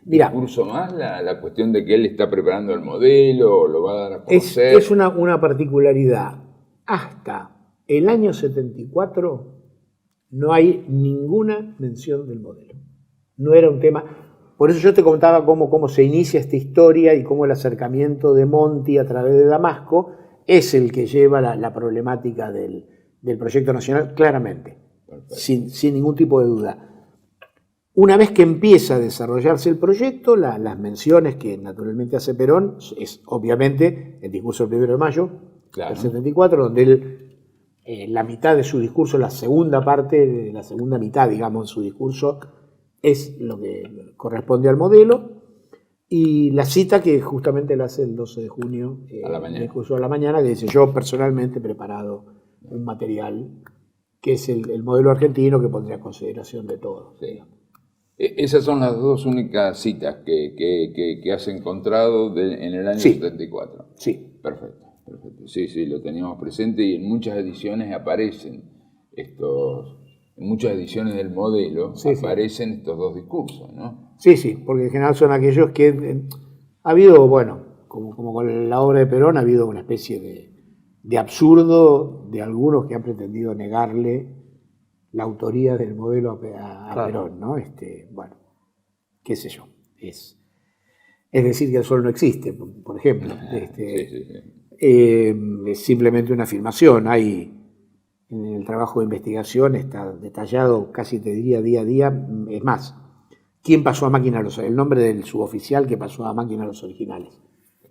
Mirá, discurso más? La cuestión de que él está preparando el modelo, o lo va a dar a es conocer. una particularidad. Hasta el año 74 no hay ninguna mención del modelo. No era un tema. Por eso yo te contaba cómo se inicia esta historia y cómo el acercamiento de Monti a través de Damasco es el que lleva la problemática del proyecto nacional, claramente, sin ningún tipo de duda. Una vez que empieza a desarrollarse el proyecto, las menciones que naturalmente hace Perón es obviamente el discurso del 1 de mayo Claro. del 74, donde él, la mitad de su discurso, la segunda mitad, digamos, de su discurso, es lo que corresponde al modelo, y la cita que justamente la hace el 12 de junio, A la mañana. el discurso de la mañana, que dice: yo personalmente he preparado un material que es el modelo argentino que pondría a consideración de todos. Sí. Esas son las dos únicas citas que has encontrado en el año Sí. 74. Sí. Perfecto. Sí, lo teníamos presente y en muchas ediciones aparecen en muchas ediciones del modelo Sí, sí. aparecen estos dos discursos, ¿no? Sí, porque en general son aquellos que ha habido, bueno, como con la obra de Perón, ha habido una especie de absurdo de algunos que han pretendido negarle la autoría del modelo a Claro. Perón, ¿no? Bueno, qué sé yo. Es decir que el sol no existe, por ejemplo. Sí. Es simplemente una afirmación. Hay en el trabajo de investigación, está detallado, casi te diría día a día. Es más, ¿quién pasó a máquina el nombre del suboficial que pasó a máquina los originales?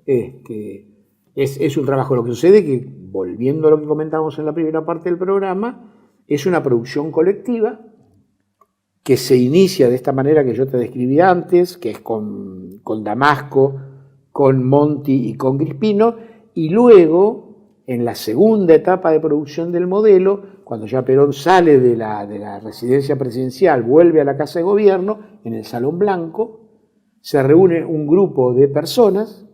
Es un trabajo. Lo que sucede que, volviendo a lo que comentamos en la primera parte del programa, es una producción colectiva que se inicia de esta manera que yo te describí antes, que es con Damasco, con Monti y con Crispino, y luego, en la segunda etapa de producción del modelo, cuando ya Perón sale de la residencia presidencial, vuelve a la Casa de Gobierno, en el Salón Blanco, se reúne un grupo de personas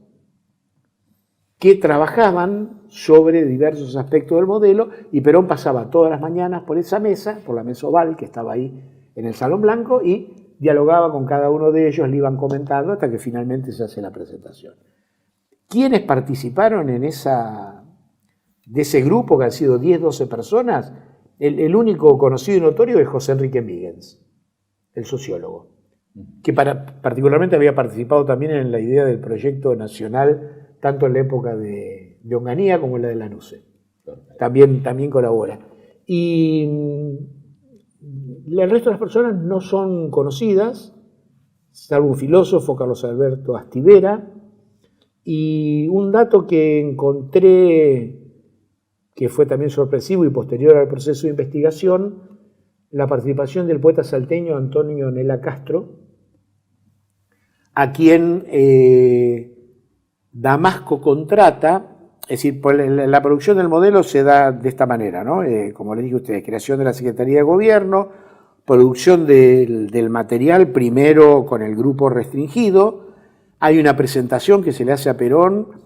que trabajaban sobre diversos aspectos del modelo, y Perón pasaba todas las mañanas por esa mesa, por la mesa oval que estaba ahí en el Salón Blanco, y dialogaba con cada uno de ellos, le iban comentando hasta que finalmente se hace la presentación. ¿Quiénes participaron de ese grupo, que han sido 10, 12 personas? El único conocido y notorio es José Enrique Míguez, el sociólogo, que particularmente había participado también en la idea del proyecto nacional, tanto en la época de Onganía como en la de Lanuse. También colabora. Y el resto de las personas no son conocidas, salvo un filósofo, Carlos Alberto Astivera, y un dato que encontré que fue también sorpresivo y posterior al proceso de investigación, la participación del poeta salteño Antonio Nela Castro, a quien Damasco contrata. Es decir, la producción del modelo se da de esta manera, ¿no? Como les dije a ustedes, creación de la Secretaría de Gobierno, producción del material primero con el grupo restringido, hay una presentación que se le hace a Perón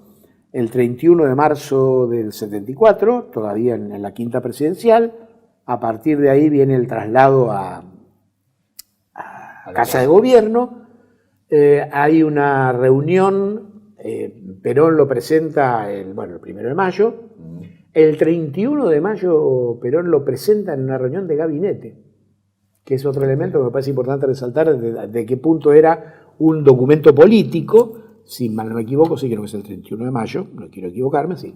el 31 de marzo del 74, todavía en la quinta presidencial. A partir de ahí viene el traslado a Casa de Gobierno, hay una reunión. Perón lo presenta el 1 de mayo. El 31 de mayo Perón lo presenta en una reunión de gabinete, que es otro elemento que me parece importante resaltar de qué punto era un documento político. Si mal no me equivoco, sí creo que es el 31 de mayo, no quiero equivocarme, sí.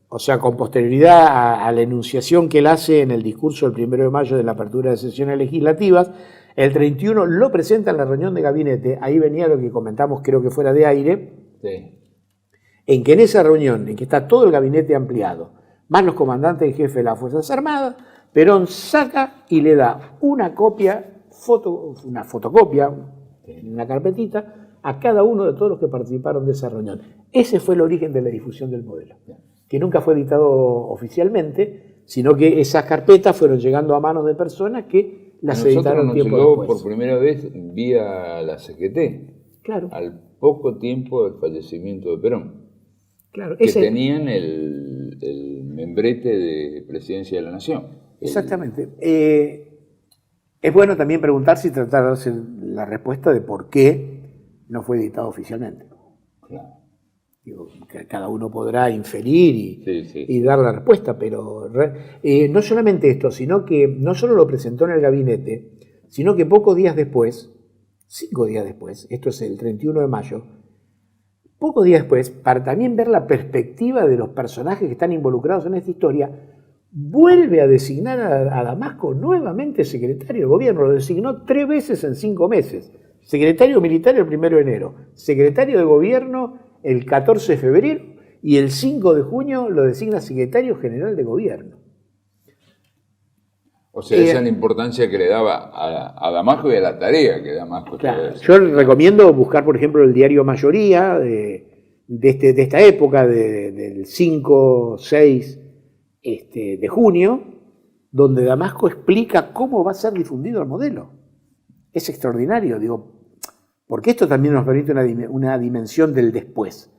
O sea, con posterioridad a la enunciación que él hace en el discurso del 1 de mayo de la apertura de sesiones legislativas, el 31 lo presenta en la reunión de gabinete. Ahí venía lo que comentamos, creo que fuera de aire, sí, en que en esa reunión, en que está todo el gabinete ampliado, más los comandantes en jefe de las Fuerzas Armadas, Perón saca y le da una fotocopia, en una carpetita, a cada uno de todos los que participaron de esa reunión. Ese fue el origen de la difusión del modelo, que nunca fue editado oficialmente, sino que esas carpetas fueron llegando a manos de personas que las editaron tiempo después. Por primera vez vía la CGT, claro, al poco tiempo del fallecimiento de Perón, claro, que tenían el membrete de Presidencia de la Nación. Exactamente. Es bueno también preguntarse y tratar de darse la respuesta de por qué no fue editado oficialmente. Claro. Digo, que cada uno podrá inferir y dar la respuesta, pero no solamente esto, sino que no solo lo presentó en el gabinete, sino que pocos días después, 5 días después, esto es el 31 de mayo, pocos días después, para también ver la perspectiva de los personajes que están involucrados en esta historia, vuelve a designar a Damasco nuevamente secretario de Gobierno. Lo designó 3 veces en 5 meses. Secretario militar el 1 de enero, secretario de Gobierno el 14 de febrero y el 5 de junio lo designa secretario general de Gobierno. O sea, esa es la importancia que le daba a Damasco y a la tarea que Damasco claro, yo recomiendo buscar, por ejemplo, el diario Mayoría de esta época, del 5, 6 de junio, donde Damasco explica cómo va a ser difundido el modelo. Es extraordinario, digo, porque esto también nos permite una dimensión del después.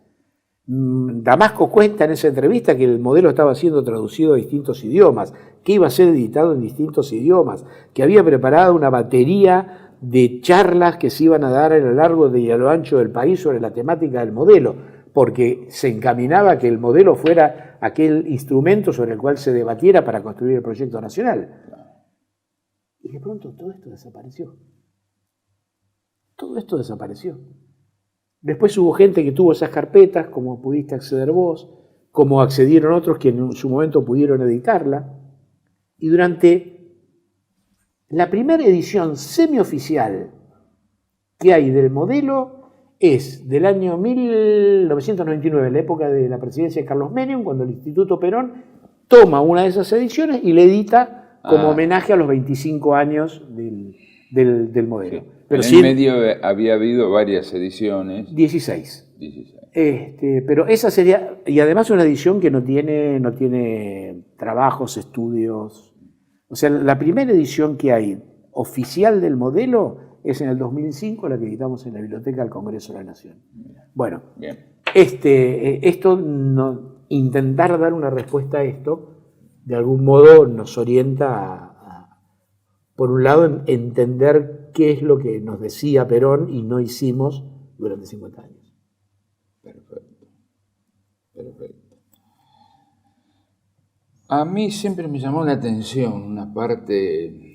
Damasco cuenta en esa entrevista que el modelo estaba siendo traducido a distintos idiomas, que iba a ser editado en distintos idiomas, que había preparado una batería de charlas que se iban a dar a lo largo y a lo ancho del país sobre la temática del modelo, porque se encaminaba a que el modelo fuera aquel instrumento sobre el cual se debatiera para construir el proyecto nacional. Y de pronto todo esto desapareció. Todo esto desapareció. Después hubo gente que tuvo esas carpetas, como pudiste acceder vos, como accedieron otros que en su momento pudieron editarla. Y durante la primera edición semioficial que hay del modelo es del año 1999, la época de la presidencia de Carlos Menem, cuando el Instituto Perón toma una de esas ediciones y le edita como homenaje a los 25 años del modelo. Sí. Pero en el medio había habido varias ediciones. 16. Pero esa sería, y además una edición que no tiene trabajos, estudios. O sea, la primera edición que hay oficial del modelo es en el 2005, la que editamos en la Biblioteca del Congreso de la Nación. Bueno, bien. Intentar dar una respuesta a esto, de algún modo nos orienta por un lado, entender qué es lo que nos decía Perón y no hicimos durante 50 años. Perfecto. Perfecto. A mí siempre me llamó la atención una parte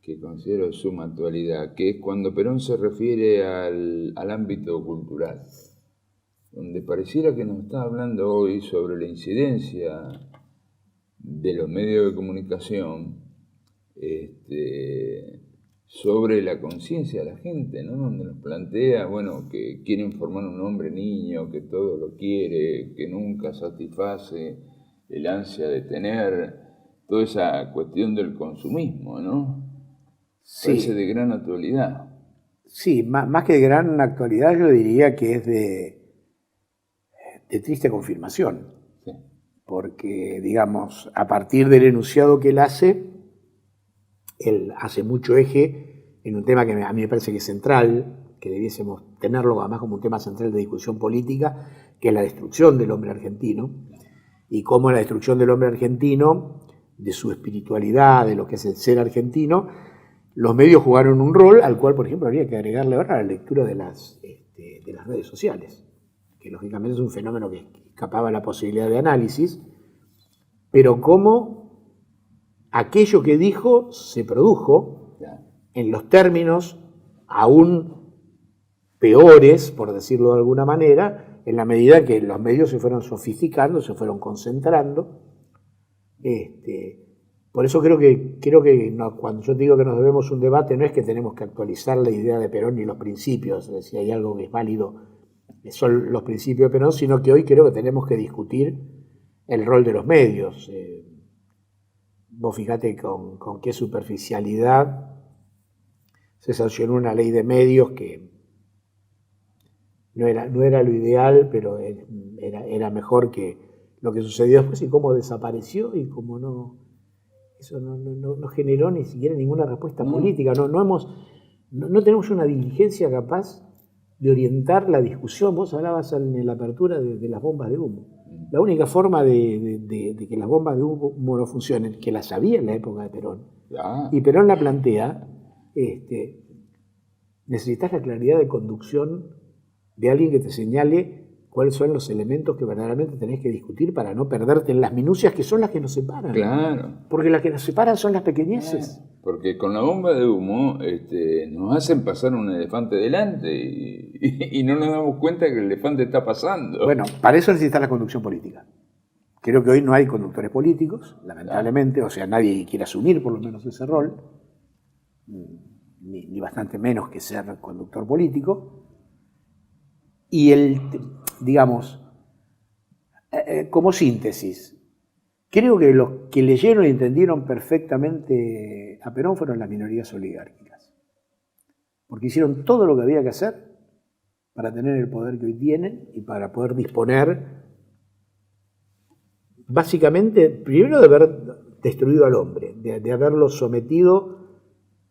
que considero de suma actualidad, que es cuando Perón se refiere al ámbito cultural, donde pareciera que nos está hablando hoy sobre la incidencia de los medios de comunicación sobre la conciencia de la gente, ¿no? Donde nos plantea, bueno, que quieren formar un hombre niño, que todo lo quiere, que nunca satisface el ansia de tener, toda esa cuestión del consumismo, ¿no? Sí. Parece de gran actualidad. Sí, más que de gran actualidad, yo diría que es de triste confirmación. Sí. Porque, digamos, a partir del enunciado que él hace mucho eje en un tema que a mí me parece que es central, que debiésemos tenerlo además como un tema central de discusión política, que es la destrucción del hombre argentino, y cómo la destrucción del hombre argentino, de su espiritualidad, de lo que es el ser argentino, los medios jugaron un rol al cual, por ejemplo, habría que agregarle ahora la lectura de las redes sociales, que lógicamente es un fenómeno que escapaba a la posibilidad de análisis, pero cómo aquello que dijo se produjo en los términos aún peores, por decirlo de alguna manera, en la medida que los medios se fueron sofisticando, se fueron concentrando. Por eso creo que no, cuando yo digo que nos debemos un debate, no es que tenemos que actualizar la idea de Perón ni los principios, es decir, hay algo que es válido, son los principios de Perón, sino que hoy creo que tenemos que discutir el rol de los medios. Vos fijate con qué superficialidad se sancionó una ley de medios que no era lo ideal, pero era mejor que lo que sucedió después, y cómo desapareció y cómo eso no generó ni siquiera ninguna respuesta política. No tenemos una diligencia capaz de orientar la discusión. Vos hablabas en la apertura de las bombas de humo. La única forma de que las bombas de humo no funcionen, que las había en la época de Perón, y Perón la plantea, necesitas la claridad de conducción de alguien que te señale cuáles son los elementos que verdaderamente tenés que discutir para no perderte en las minucias que son las que nos separan. Claro. Porque las que nos separan son las pequeñeces. Claro. Porque con la bomba de humo nos hacen pasar un elefante delante y no nos damos cuenta que el elefante está pasando. Bueno, para eso necesitas la conducción política. Creo que hoy no hay conductores políticos, lamentablemente, o sea, nadie quiere asumir por lo menos ese rol, ni bastante menos que ser conductor político. Y digamos, como síntesis, creo que los que leyeron y entendieron perfectamente a Perón fueron las minorías oligárquicas, porque hicieron todo lo que había que hacer para tener el poder que hoy tienen y para poder disponer, básicamente, primero de haber destruido al hombre, de haberlo sometido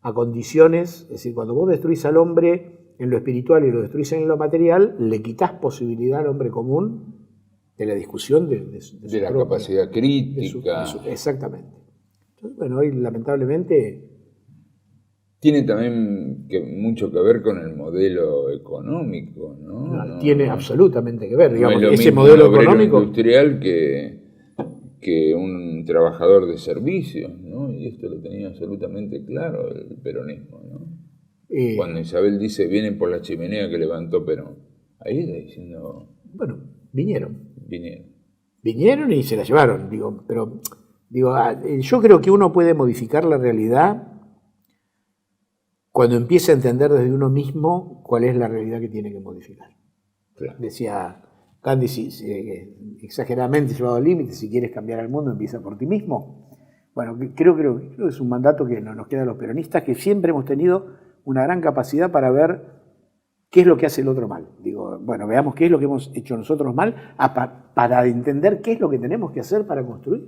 a condiciones, es decir, cuando vos destruís al hombre en lo espiritual y lo destruís en lo material, le quitas posibilidad al hombre común de la discusión de la capacidad crítica. Exactamente. Entonces, bueno, hoy lamentablemente tiene también mucho que ver con el modelo económico, ¿no? Tiene absolutamente que ver, digamos, no es lo ese mismo modelo un obrero económico industrial que un trabajador de servicios, ¿no? Y esto lo tenía absolutamente claro el peronismo, ¿no? Cuando Isabel dice, vienen por la chimenea que levantó Perón, ahí está diciendo... Bueno, vinieron y se la llevaron, pero yo creo que uno puede modificar la realidad cuando empieza a entender desde uno mismo cuál es la realidad que tiene que modificar. Claro. Decía Gandhi, exageradamente llevado al límite, si quieres cambiar el mundo, empieza por ti mismo. Bueno, creo que es un mandato que nos queda a los peronistas, que siempre hemos tenido una gran capacidad para ver qué es lo que hace el otro mal. Bueno, veamos qué es lo que hemos hecho nosotros mal para entender qué es lo que tenemos que hacer para construir.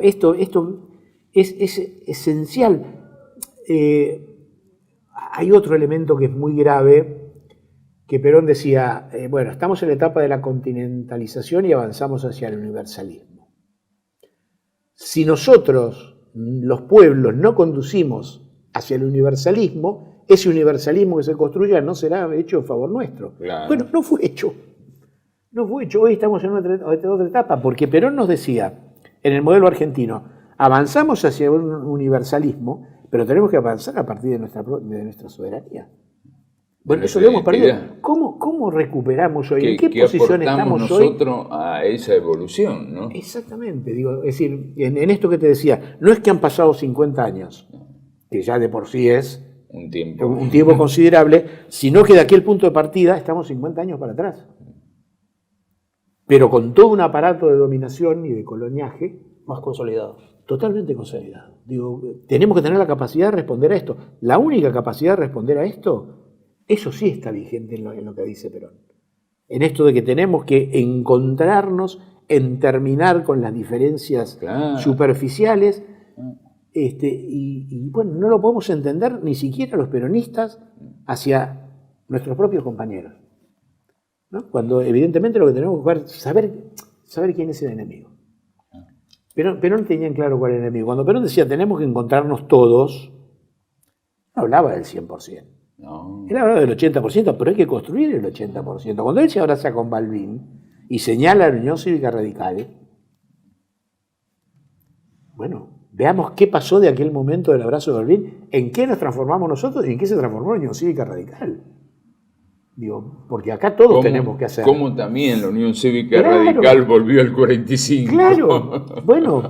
Esto es esencial. Hay otro elemento que es muy grave, que Perón decía, bueno, estamos en la etapa de la continentalización y avanzamos hacia el universalismo. Si nosotros los pueblos no conducimos hacia el universalismo, ese universalismo que se construya no será hecho en favor nuestro. Claro. Bueno, no fue hecho. No fue hecho. Hoy estamos en otra etapa, porque Perón nos decía, en el modelo argentino, avanzamos hacia un universalismo, pero tenemos que avanzar a partir de nuestra soberanía. Bueno, eso lo hemos perdido. ¿Cómo recuperamos hoy? ¿En qué posición estamos nosotros a esa evolución, ¿no? Exactamente. Digo, es decir, en esto que te decía, no es que han pasado 50 años, que ya de por sí es un tiempo considerable, sino que de aquel punto de partida estamos 50 años para atrás. Pero con todo un aparato de dominación y de coloniaje más consolidado. Totalmente consolidado. Digo, tenemos que tener la capacidad de responder a esto. La única capacidad de responder a esto, eso sí está vigente en lo que dice Perón. En esto de que tenemos que encontrarnos en terminar con las diferencias superficiales. Y bueno, no lo podemos entender ni siquiera los peronistas hacia nuestros propios compañeros, ¿no? Cuando evidentemente lo que tenemos que buscar es saber quién es el enemigo. Perón tenía en claro cuál era el enemigo. Cuando Perón decía tenemos que encontrarnos todos, no hablaba del 100%. No. Él hablaba del 80%, pero hay que construir el 80%. Cuando él se abraza con Balbín y señala a la Unión Cívica Radical, bueno, veamos qué pasó de aquel momento del abrazo de Balbín, en qué nos transformamos nosotros y en qué se transformó la Unión Cívica Radical. Digo, porque acá todos tenemos que hacer. Como también la Unión Cívica Radical volvió al 45. Claro, bueno,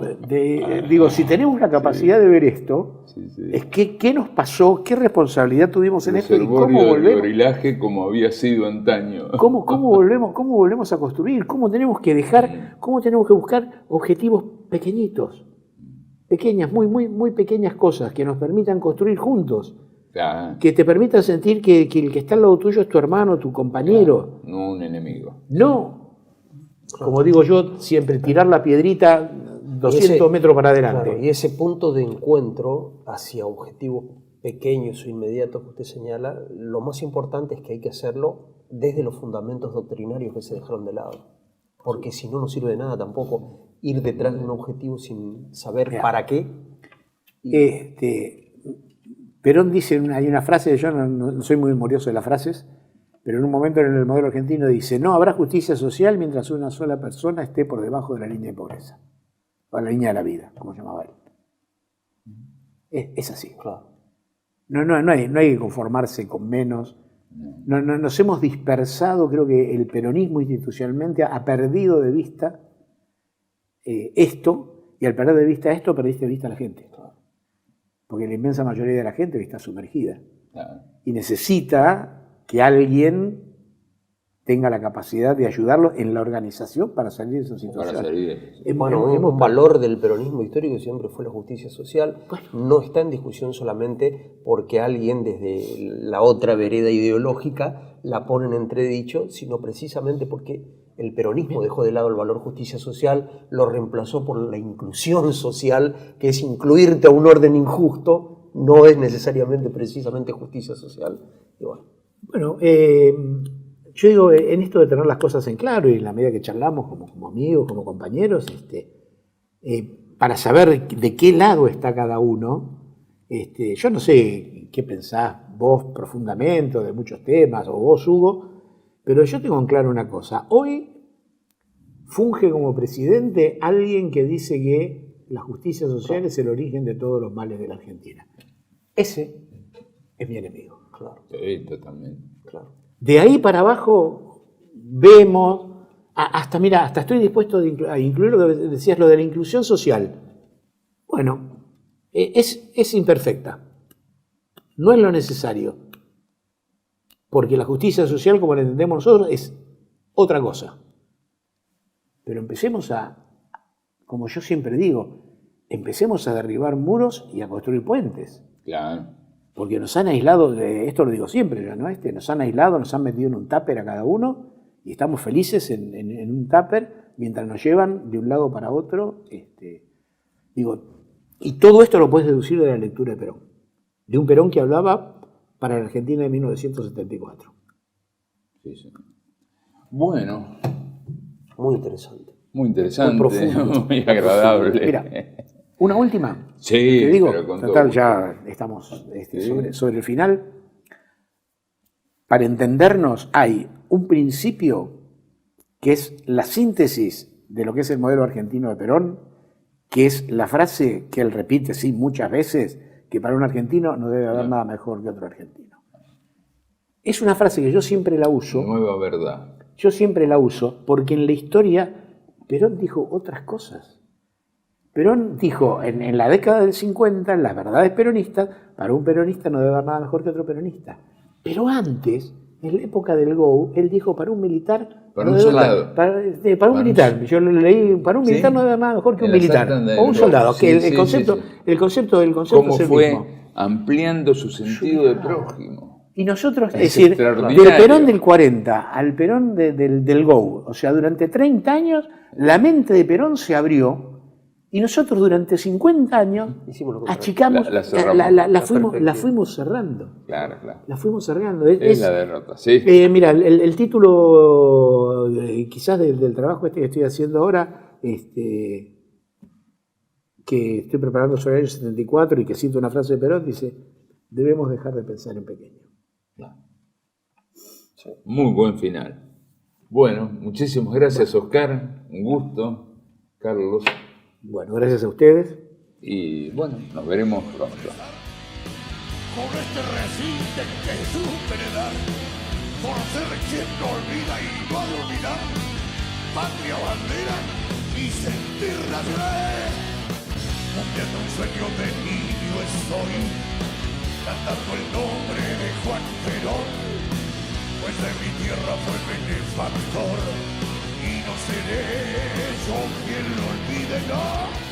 digo, si tenemos la capacidad de ver esto, es que qué nos pasó, qué responsabilidad tuvimos en esto y cómo volvemos. Gorilaje como había sido antaño. ¿Cómo volvemos a construir? ¿Cómo tenemos que buscar objetivos pequeñitos? Pequeñas, muy pequeñas cosas que nos permitan construir juntos. Claro. Que te permitan sentir que el que está al lado tuyo es tu hermano, tu compañero. Claro, no un enemigo. No, como digo yo, siempre tirar la piedrita 200 metros para adelante. Claro, y ese punto de encuentro hacia objetivos pequeños o inmediatos que usted señala, lo más importante es que hay que hacerlo desde los fundamentos doctrinarios que se dejaron de lado. Porque si no, no sirve de nada tampoco ir detrás de un objetivo sin saber para qué. Perón dice, hay una frase, yo no soy muy memorioso de las frases, pero en un momento en el modelo argentino dice, no habrá justicia social mientras una sola persona esté por debajo de la línea de pobreza, o la línea de la vida, como llamaba él. Es así. Claro. No hay que conformarse con menos. Nos hemos dispersado, creo que el peronismo institucionalmente ha perdido de vista esto, y al perder de vista esto, perdiste de vista a la gente. Porque la inmensa mayoría de la gente está sumergida. Y necesita que alguien tenga la capacidad de ayudarlo en la organización para salir de esa situación. Un valor del peronismo histórico siempre fue la justicia social. No está en discusión solamente porque alguien desde la otra vereda ideológica la pone en entredicho, sino precisamente porque el peronismo dejó de lado el valor justicia social, lo reemplazó por la inclusión social, que es incluirte a un orden injusto, no es necesariamente precisamente justicia social. Y bueno, yo digo, en esto de tener las cosas en claro y en la medida que charlamos como amigos, como compañeros, para saber de qué lado está cada uno, yo no sé qué pensás vos profundamente o de muchos temas, o vos, Hugo, pero yo tengo en claro una cosa. Hoy funge como presidente alguien que dice que la justicia social es el origen de todos los males de la Argentina. Ese es mi enemigo. Claro. Sí, totalmente. Claro. De ahí para abajo vemos, hasta estoy dispuesto a incluir lo que decías, lo de la inclusión social. Bueno, es imperfecta. No es lo necesario. Porque la justicia social, como la entendemos nosotros, es otra cosa. Pero empecemos como yo siempre digo, empecemos a derribar muros y a construir puentes. Claro. Porque nos han aislado, esto lo digo siempre yo, ¿no? Nos han aislado, nos han metido en un tupper a cada uno y estamos felices en un tupper mientras nos llevan de un lado para otro. Y todo esto lo puedes deducir de la lectura de Perón. De un Perón que hablaba para la Argentina de 1974. Sí. Bueno. Muy interesante. Muy interesante, muy profundo. muy agradable. Mira, Una última. Sí, te digo, pero con total, todo ya estamos Sí. sobre el final. Para entendernos, hay un principio que es la síntesis de lo que es el modelo argentino de Perón, que es la frase que él repite, sí, muchas veces, que para un argentino no debe haber nada mejor que otro argentino. Es una frase que yo siempre la uso. Nueva verdad. Yo siempre la uso porque en la historia Perón dijo otras cosas. Perón dijo en la década del 50, en las verdades peronistas, para un peronista no debe haber nada mejor que otro peronista. Pero antes, en la época del GO, él dijo para un militar... Para un soldado. Para un militar. Yo lo leí, para un militar no debe haber nada mejor que un militar. O un soldado. Que el concepto ¿Cómo es el fue mismo. ampliando su sentido de prójimo? Y nosotros, es Es decir, extraordinario. del Perón del 40 al Perón del GO, o sea, durante 30 años, la mente de Perón se abrió y nosotros durante 50 años Hicimos lo contrario. achicamos, La cerramos. la fuimos cerrando. Claro. La fuimos cerrando. Es la derrota, sí. Mira, el título quizás del trabajo que estoy haciendo ahora, que estoy preparando sobre el año 74 y que cito una frase de Perón, dice: debemos dejar de pensar en pequeño. Muy buen final. Bueno, muchísimas gracias, Oscar. Un gusto, Carlos. Bueno, gracias a ustedes. Y bueno, nos veremos pronto. Con este resiste que supe heredar, por ser quien no olvida y no ha de olvidar, patria, bandera y sentir nacional. Cumpliendo un sueño de niño estoy, cantando el nombre de Juan Perón, pues de mi tierra fue benefactor, y no seré yo quien lo olvide, no.